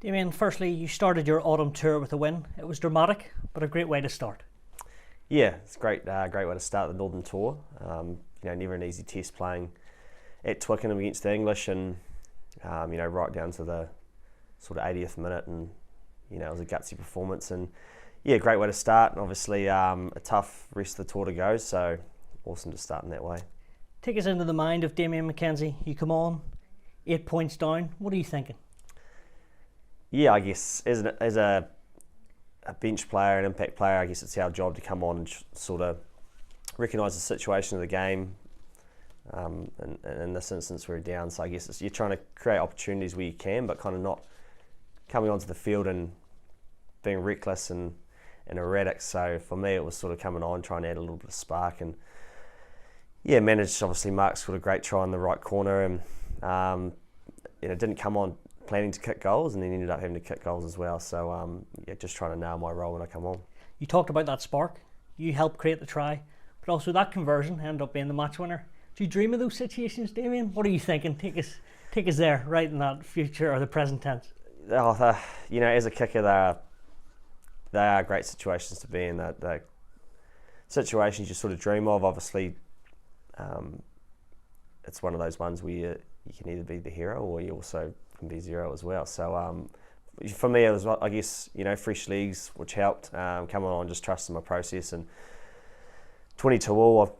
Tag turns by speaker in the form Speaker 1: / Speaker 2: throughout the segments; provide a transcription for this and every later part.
Speaker 1: Damien, firstly, you started your autumn tour with a win. It was dramatic, but a great way to start.
Speaker 2: Yeah, it's a great way to start the Northern Tour. Never an easy test playing at Twickenham against the English, and right down to the sort of 80th minute, and it was a gutsy performance, and yeah, great way to start. And obviously, a tough rest of the tour to go, so awesome to start in that way.
Speaker 1: Take us into the mind of Damien McKenzie. You come on, 8 points down. What are you thinking?
Speaker 2: Yeah, I guess as a bench player, an impact player, I guess it's our job to come on and sort of recognise the situation of the game. And in this instance, we're down, so I guess you're trying to create opportunities where you can, but kind of not coming onto the field and being reckless and erratic. So for me, it was sort of coming on, trying to add a little bit of spark, and yeah, managed. Obviously, Mark scored a great try in the right corner, and didn't come on planning to kick goals, and then ended up having to kick goals as well. So just trying to nail my role when I come on.
Speaker 1: You talked about that spark. You helped create the try, but also that conversion ended up being the match winner. Do you dream of those situations, Damien? What are you thinking? Take us there, right in that future or the present tense.
Speaker 2: As a kicker, they are great situations to be in. They're situations you sort of dream of. Obviously, it's one of those ones where you can either be the hero or you also can be zero as well. So for me, it was, I guess, fresh legs, which helped. Coming on, just trusting my process, and 22 all,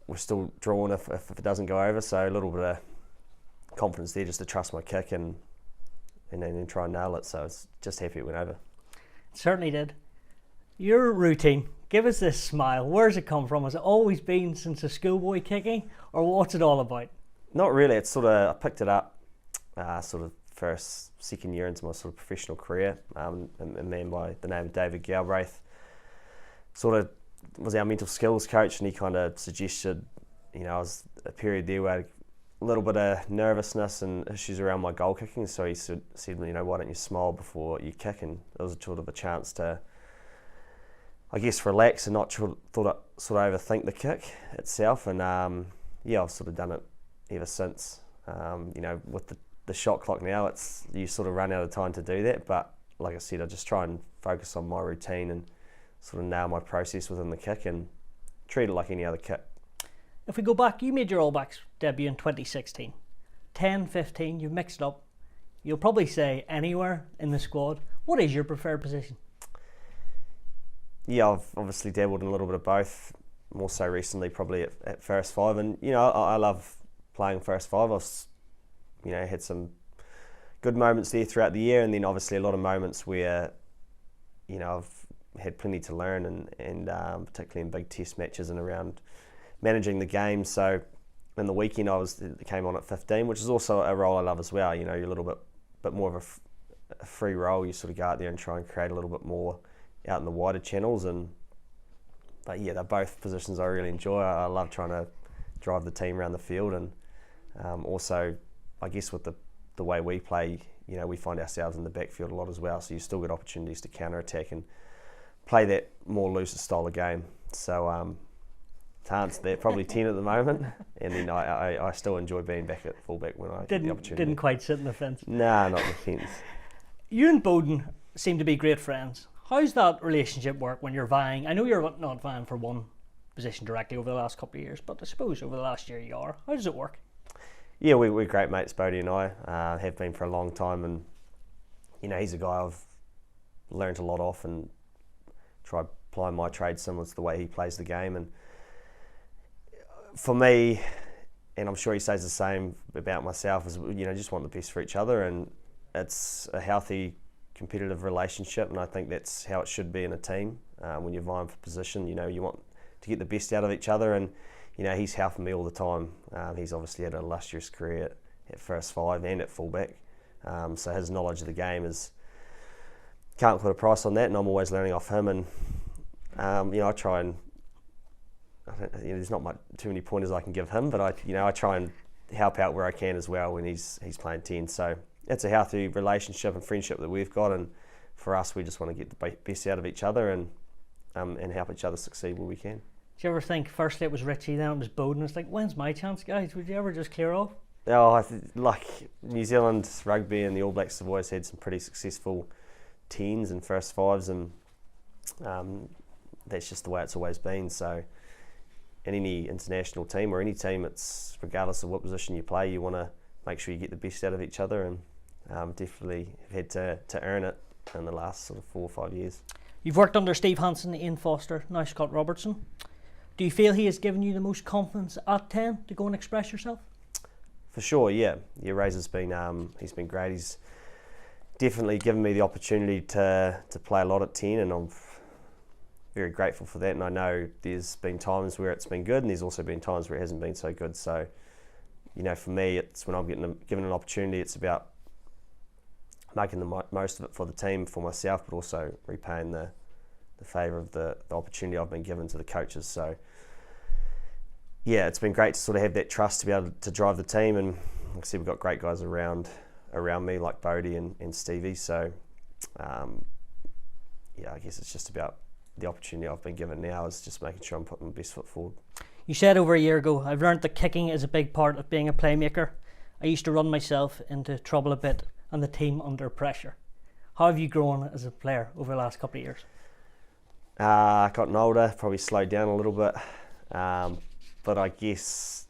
Speaker 2: we're still drawn if it doesn't go over. So a little bit of confidence there, just to trust my kick and then try and nail it. So it's just happy it went over.
Speaker 1: It certainly did. Your routine, give us this smile. Where's it come from? Has it always been since a schoolboy kicking, or what's it all about?
Speaker 2: Not really. It's sort of, I picked it up sort of second year into my sort of professional career. A man by the name of David Galbraith sort of was our mental skills coach, and he kind of suggested, I was a period there where I had a little bit of nervousness and issues around my goal kicking, so he said, why don't you smile before you kick? And it was sort of a chance to, I guess, relax and not sort of overthink the kick itself. And I've sort of done it ever since. With the shot clock now, you sort of run out of time to do that. But like I said, I just try and focus on my routine and sort of nail my process within the kick and treat it like any other kick.
Speaker 1: If we go back, you made your All Blacks debut in 2016. 10, 15, you've mixed it up. You'll probably say anywhere in the squad. What is your preferred position?
Speaker 2: Yeah, I've obviously dabbled in a little bit of both. More so recently, probably at first five. And, I love playing first five. I've had some good moments there throughout the year, and then obviously a lot of moments where, I've had plenty to learn, and particularly in big test matches and around managing the game. So in the weekend I came on at 15, which is also a role I love as well. You're a little bit more of a free role. You sort of go out there and try and create a little bit more out in the wider channels. But yeah, they're both positions I really enjoy. I love trying to drive the team around the field, and also I guess with the way we play, we find ourselves in the backfield a lot as well. So you still get opportunities to counter attack and play that more looser style of game. So to answer that, probably 10 at the moment, and then I still enjoy being back at fullback when I get the opportunity.
Speaker 1: Didn't quite sit in the fence.
Speaker 2: Nah, not in the fence.
Speaker 1: You and Beauden seem to be great friends. How's that relationship work when you're vying? I know you're not vying for one position directly over the last couple of years, but I suppose over the last year you are. How does it work?
Speaker 2: Yeah, we're great mates, Bodie and I. Have been for a long time, and he's a guy I've learnt a lot off and tried applying my trade similar to the way he plays the game. And for me, and I'm sure he says the same about myself, is just want the best for each other, and it's a healthy competitive relationship, and I think that's how it should be in a team. When you're vying for position, you want to get the best out of each other, and he's helping me all the time. He's obviously had a illustrious career at first five and at fullback, so his knowledge of the game can't put a price on that, and I'm always learning off him. And I try and there's not too many pointers I can give him, but I try and help out where I can as well when he's playing 10. So it's a healthy relationship and friendship that we've got, and for us, we just want to get the best out of each other and help each other succeed where we can.
Speaker 1: Do you ever think, firstly it was Richie, then it was Beauden, it's like, when's my chance, guys? Would you ever just clear off?
Speaker 2: Like New Zealand rugby and the All Blacks have always had some pretty successful teens and first fives, and that's just the way it's always been. So in any international team or any team, it's regardless of what position you play, you want to make sure you get the best out of each other, and definitely have had to earn it in the last sort of 4 or 5 years.
Speaker 1: You've worked under Steve Hansen, Ian Foster, now Scott Robertson. Do you feel he has given you the most confidence at 10 to go and express yourself?
Speaker 2: For sure, yeah. Razor's been he's been great. He's definitely given me the opportunity to play a lot at 10, and I'm very grateful for that. And I know there's been times where it's been good, and there's also been times where it hasn't been so good. So, for me, it's when I'm given an opportunity, it's about making the most of it for the team, for myself, but also repaying the favour of the opportunity I've been given to the coaches. So, yeah, it's been great to sort of have that trust to be able to drive the team, and like I said, we've got great guys around me like Bodie and Stevie. So, I guess it's just about the opportunity I've been given now is just making sure I'm putting my best foot forward.
Speaker 1: You said over a year ago, I've learned that kicking is a big part of being a playmaker. I used to run myself into trouble a bit and the team under pressure. How have you grown as a player over the last couple of years?
Speaker 2: Gotten older, probably slowed down a little bit. But I guess,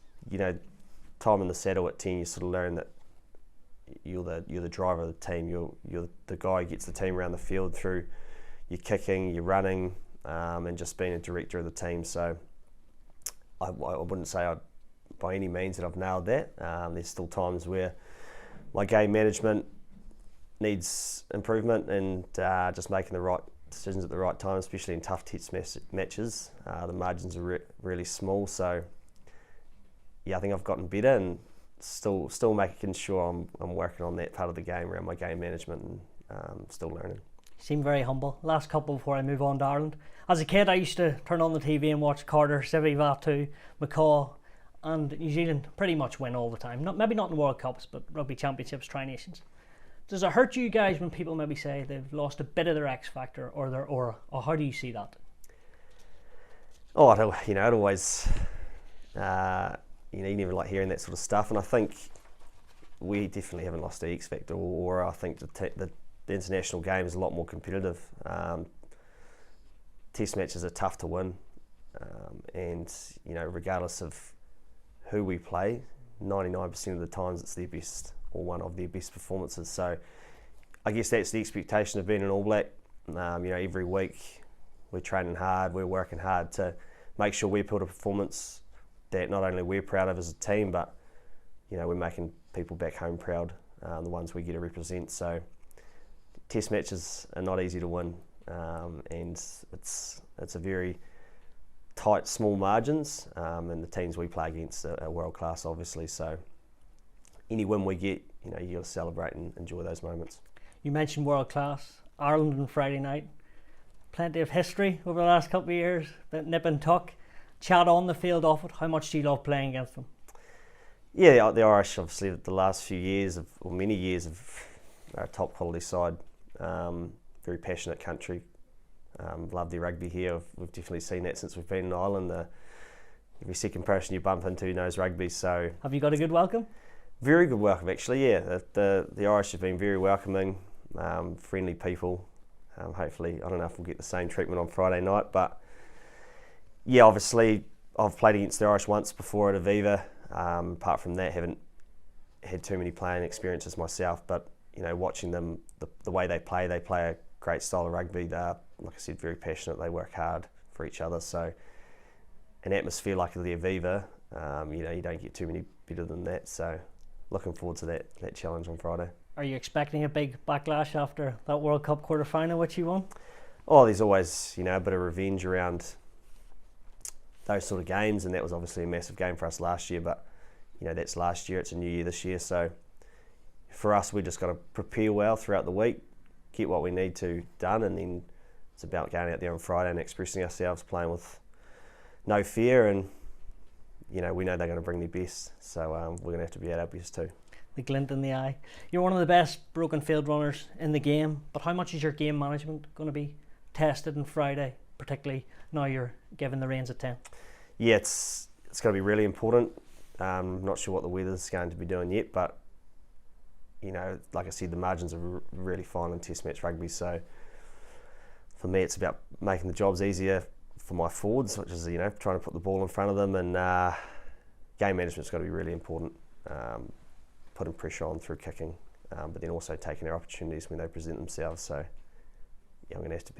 Speaker 2: time in the saddle at 10, you sort of learn that you're the driver of the team. You're the guy who gets the team around the field through your kicking, your running, and just being a director of the team. So I wouldn't say by any means that I've nailed that. There's still times where my game management needs improvement, and just making the right decisions at the right time, especially in tough test matches. The margins are really small, so I think I've gotten better, and still making sure I'm working on that part of the game around my game management, and still learning.
Speaker 1: You seem very humble. Last couple before I move on to Ireland. As a kid, I used to turn on the TV and watch Carter, Sivi Vatu, McCaw, and New Zealand pretty much win all the time. Maybe not in World Cups, but Rugby Championships, Tri-Nations. Does it hurt you guys when people maybe say they've lost a bit of their X factor or their aura, or how do you see that?
Speaker 2: Oh, it always, you never like hearing that sort of stuff, and I think we definitely haven't lost the X factor or aura. I think the international game is a lot more competitive. Test matches are tough to win, and regardless of who we play, 99% of the times it's their best or one of their best performances. So I guess that's the expectation of being an All Black. Every week we're training hard, we're working hard to make sure we put a performance that not only we're proud of as a team, but we're making people back home proud, the ones we get to represent. So test matches are not easy to win, and it's a very tight, small margins, and the teams we play against are world class, obviously. So any win we get, you got to celebrate and enjoy those moments. You
Speaker 1: mentioned world class. Ireland on Friday night. Plenty of history over the last couple of years. That nip and tuck. Chat on the field off it. How much do you love playing against them?
Speaker 2: Yeah, the Irish, obviously, the last few years, or many years, are a top quality side. Very passionate country. Love their rugby here. We've definitely seen that since we've been in Ireland. Every second person you bump into knows rugby. So
Speaker 1: have you got a good welcome?
Speaker 2: Very good welcome, actually. Yeah, the Irish have been very welcoming, friendly people. Hopefully, I don't know if we'll get the same treatment on Friday night, but yeah, obviously I've played against the Irish once before at Aviva. Apart from that, haven't had too many playing experiences myself, but watching them, the way they play a great style of rugby. They're, like I said, very passionate. They work hard for each other. So an atmosphere like the Aviva, you don't get too many better than that. So looking forward to that challenge on Friday.
Speaker 1: Are you expecting a big backlash after that World Cup quarter-final which you won?
Speaker 2: Oh, there's always a bit of revenge around those sort of games, and that was obviously a massive game for us last year, but that's last year, it's a new year this year. So for us, we just got to prepare well throughout the week, get what we need to done, and then it's about going out there on Friday and expressing ourselves, playing with no fear, and we know they're going to bring their best, so we're going to have to be at our best too.
Speaker 1: The glint in the eye. You're one of the best broken field runners in the game, but how much is your game management going to be tested on Friday, particularly now you're given the reins at 10?
Speaker 2: Yeah, it's going to be really important. Not sure what the weather's going to be doing yet, but you know, like I said, the margins are really fine in Test match rugby. So for me, it's about making the jobs easier for my forwards, which is, you know, trying to put the ball in front of them, and game management's got to be really important. Putting pressure on through kicking, but then also taking their opportunities when they present themselves. So yeah, I'm going to have to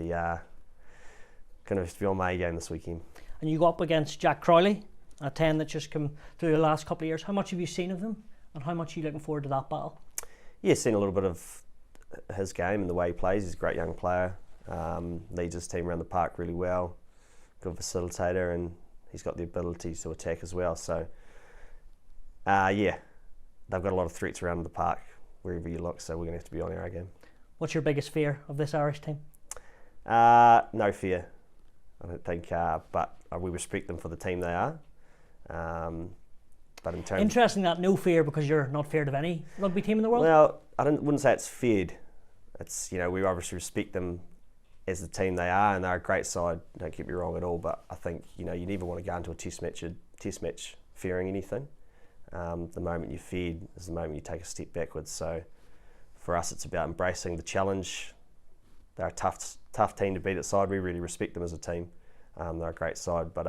Speaker 2: be on my A game this weekend.
Speaker 1: And you go up against Jack Crowley, a 10 that's just come through the last couple of years. How much have you seen of him, and how much are you looking forward to that battle?
Speaker 2: Yeah, seen a little bit of his game and the way he plays. He's a great young player. Leads his team around the park really well. Good facilitator, and he's got the ability to attack as well. So, yeah, they've got a lot of threats around the park wherever you look. So we're going to have to be on our game.
Speaker 1: What's your biggest fear of this Irish team?
Speaker 2: No fear, I don't think. But we respect them for the team they are. But in terms,
Speaker 1: interesting that no fear, because you're not feared of any rugby team in the world.
Speaker 2: Well, wouldn't say it's feared. It's, you know, we obviously respect them as the team they are, and they're a great side. Don't get me wrong at all. But I think, you know, you never want to go into a test match fearing anything. The moment you're feared is the moment you take a step backwards. So for us, it's about embracing the challenge. They're a tough team to beat at side. We really respect them as a team. They're a great side, but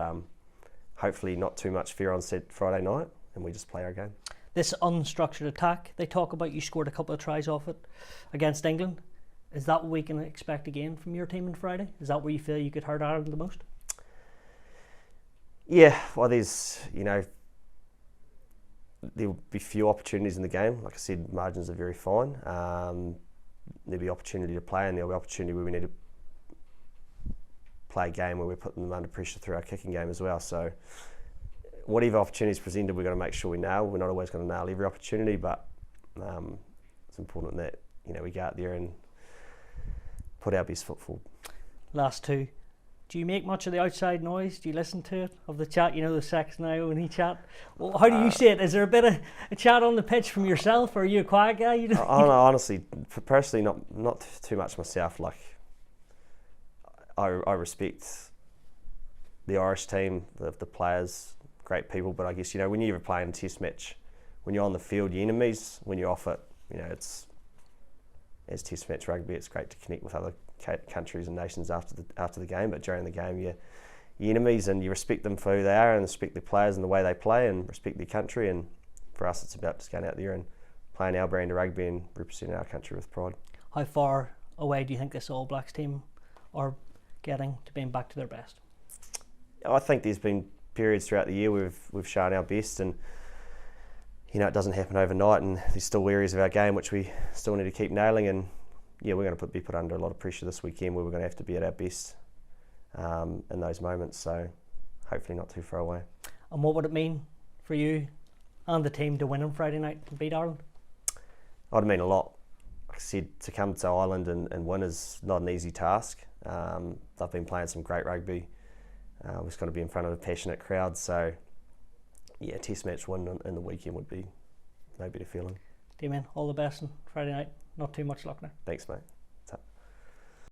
Speaker 2: hopefully not too much fear on Friday night, and we just play our game.
Speaker 1: This unstructured attack, they talk about, you scored a couple of tries off it against England. Is that what we can expect again from your team on Friday? Is that where you feel you could hurt Ireland the most?
Speaker 2: Yeah, well, there'll be few opportunities in the game. Like I said, margins are very fine. There'll be opportunity to play, and there'll be opportunity where we need to play a game where we're putting them under pressure through our kicking game as well. So whatever opportunity is presented, we've got to make sure we nail. We're not always going to nail every opportunity, but it's important that, you know, we go out there and put our best foot forward.
Speaker 1: Last two. Do you make much of the outside noise? Do you listen to it, of the chat? You know, the Sex now when he chat. Well, how do you see it? Is there a bit of a chat on the pitch from yourself, or are you a quiet guy? You
Speaker 2: know, honestly, personally, not too much myself. Like, I respect the Irish team, the players, great people. But I guess, you know, when you're playing a test match, when you're on the field, your enemies. When you're off it, you know, it's, as test match rugby, it's great to connect with other countries and nations after the game. But during the game, you're enemies, and you respect them for who they are, and respect the players and the way they play, and respect their country. And for us, it's about just going out there and playing our brand of rugby and representing our country with pride.
Speaker 1: How far away do you think this All Blacks team are getting to being back to their best?
Speaker 2: I think there's been periods throughout the year we've shown our best, and you know, it doesn't happen overnight, and there's still areas of our game which we still need to keep nailing. And yeah, we're going to be put under a lot of pressure this weekend, where we're going to have to be at our best in those moments. So hopefully not too far away.
Speaker 1: And what would it mean for you and the team to win on Friday night and beat Ireland?
Speaker 2: I'd mean a lot. Like I said, to come to Ireland and win is not an easy task. They've been playing some great rugby. We're just going to be in front of a passionate crowd. So yeah, test match win in the weekend would be no better feeling.
Speaker 1: D-Man, all the best on Friday night. Not too much luck now.
Speaker 2: Thanks, mate.